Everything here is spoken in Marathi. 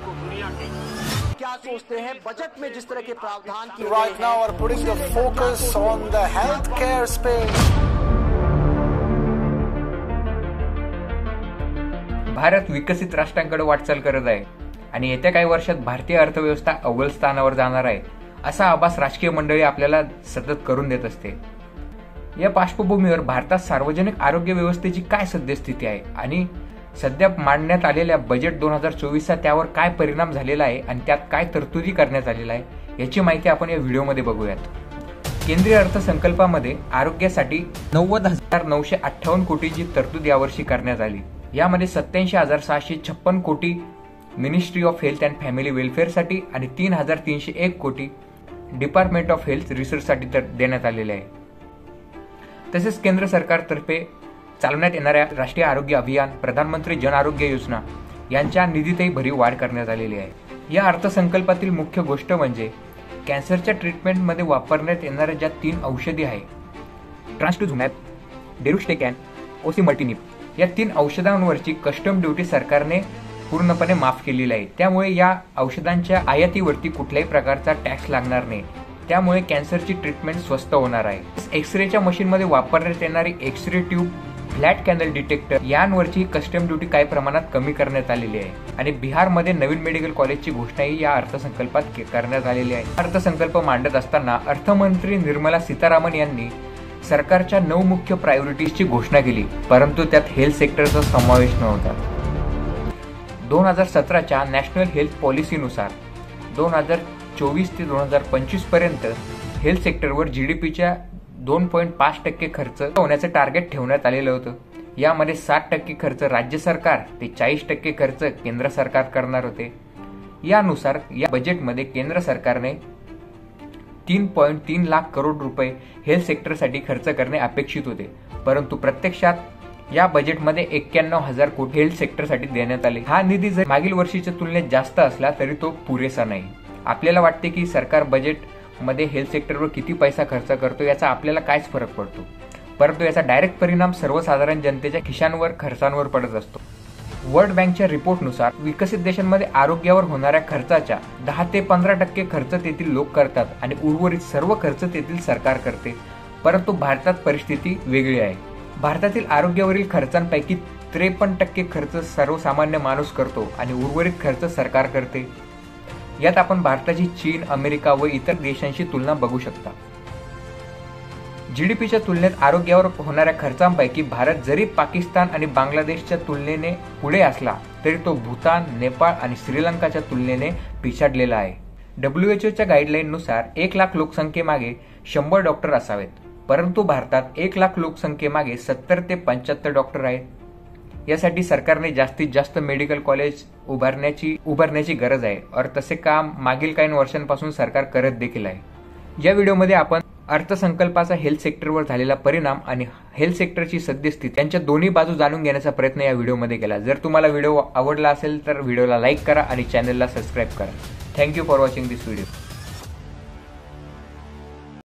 क्या सोचते हैं बजट में जिस तरह के प्रावधान किए right now are putting the focus on the healthcare space. Bharat विकसित राष्ट्रांकडे वाटचाल करत आहे आणि येत्या काही वर्षात भारतीय अर्थव्यवस्था अव्वल स्थानावर जाणार आहे असा आभास राजकीय मंडळी आपल्याला सतत करून देत असते। या पार्श्वभूमीवर भारतात सार्वजनिक आरोग्य व्यवस्थेची काय सद्यस्थिती आहे आणि सध्या मांडण्यात आलेल्या बजेट 2024चा त्यावर काय परिणाम झालेला आहे आणि त्यात काय तरतुदी करण्यात आलेला आहे याची माहिती आपण या व्हिडिओमध्ये बघूयात। केंद्रीय अर्थसंकल्पामध्ये आरोग्यासाठी 90,958 कोटीची तरतूद यावर्षी करण्यात आली। यामध्ये 87,656 कोटी ministry of health and family वेलफेअरसाठी आणि 3,301 कोटी डिपार्टमेंट ऑफ हेल्थ रिसर्चसाठी देण्यात आलेले आहे। तसेच केंद्र सरकारतर्फे चालवण्यात येणाऱ्या राष्ट्रीय आरोग्य अभियान, प्रधानमंत्री जन आरोग्य योजना यांच्या निधीतही भरीव वाढ करण्यात आलेली आहे। या अर्थसंकल्पातील मुख्य गोष्ट म्हणजे कॅन्सरच्या ट्रीटमेंटमध्ये वापरण्यात येणाऱ्या ज्या 3 औषधी आहेत, ट्रान्स्टुझुमॅब, डेरुस्टेकॅन, ओसिमर्टिनिब या 3 औषधांवरची कस्टम ड्युटी सरकारने पूर्णपणे माफ केलेली आहे। त्यामुळे या औषधांच्या आयातीवरती कुठल्याही प्रकारचा टॅक्स लागणार नाही। त्यामुळे कॅन्सरची ट्रीटमेंट स्वस्त होणार आहे। एक्सरेच्या मशीनमध्ये वापरण्यात येणारी X-ray tube, flat panel detector यांवरची कस्टम ड्युटी काही प्रमाणात कमी करण्यात आलेली आहे आणि बिहारमध्ये नवीन मेडिकल कॉलेजची घोषणाही या अर्थसंकल्पात करण्यात आलेली आहे। अर्थसंकल्प मांडत असताना अर्थमंत्री निर्मला सीतारामन यांनी सरकारच्या 9 मुख्य प्रायोरिटीजची घोषणा केली, परंतु त्यात हेल्थ सेक्टरचा समावेश नव्हता। 2017च्या नॅशनल हेल्थ पॉलिसीनुसार 2024 ते 2025 पर्यंत हेल्थ सेक्टरवर जीडीपीच्या 2.5% खर्च होण्याचे टार्गेट ठेवण्यात आलेलं होतं। यामध्ये 60% खर्च राज्य सरकार ते 40% खर्च केंद्र सरकार करणार होते। यानुसार या बजेटमध्ये केंद्र सरकारने 3.3 लाख करोड रुपये हेल्थ सेक्टरसाठी खर्च करणे अपेक्षित होते, परंतु प्रत्यक्षात या बजेटमध्ये 91,000 कोटी हेल्थ सेक्टरसाठी देण्यात आले। हा निधी जर मागील वर्षीच्या तुलनेत जास्त असला तरी तो पुरेसा नाही। आपल्याला वाटते की सरकार बजेटमध्ये हेल्थ सेक्टरवर किती पैसा खर्च करतो याचा आपल्याला कायच फरक पडतो, परंतु याचा डायरेक्ट परिणाम सर्वसाधारण जनतेच्या खिशांवर खर्चांवर पडत असतो। वर्ल्ड बँकच्या रिपोर्टनुसार विकसित देशांमध्ये आरोग्यावर होणाऱ्या खर्चाच्या 10 ते 15% खर्च तेथील लोक करतात आणि उर्वरित सर्व खर्च तेथील सरकार करते, परंतु भारतात परिस्थिती वेगळी आहे। भारतातील आरोग्यावरील खर्चांपैकी 53% खर्च सर्वसामान्य माणूस करतो आणि उर्वरित खर्च सरकार करते। यात आपण भारताची चीन, अमेरिका व इतर देशांशी तुलना बघू शकता। जीडीपीच्या तुलनेत आरोग्यावर होणाऱ्या खर्चांपैकी भारत जरी पाकिस्तान आणि बांगलादेशच्या तुलनेने पुढे असला तरी तो भूतान, नेपाळ आणि श्रीलंकाच्या तुलनेने पिछाडलेला आहे। WHO गाईडलाईननुसार 1 लाख लोकसंख्येमागे 100 डॉक्टर असावेत, परंतु भारतात 1 लाख लोकसंख्येमागे 70 ते 75 डॉक्टर आहेत। यासाठी सरकारने जास्तीत जास्त मेडिकल कॉलेज उभारण्याची गरज आहे और तसे काम मागील काही वर्षांपासून सरकार करत देखील आहे। या व्हिडिओमध्ये आपण अर्थसंकल्पाचा हेल्थ सेक्टरवर झालेला परिणाम आणि हेल्थ सेक्टरची सद्यस्थिती यांच्या दोन्ही बाजू जाणून घेण्याचा प्रयत्न या व्हिडिओमध्ये केला। जर तुम्हाला व्हिडिओ आवडला असेल तर व्हिडिओला लाईक करा आणि चॅनलला सबस्क्राईब करा। Thank you for watching this video.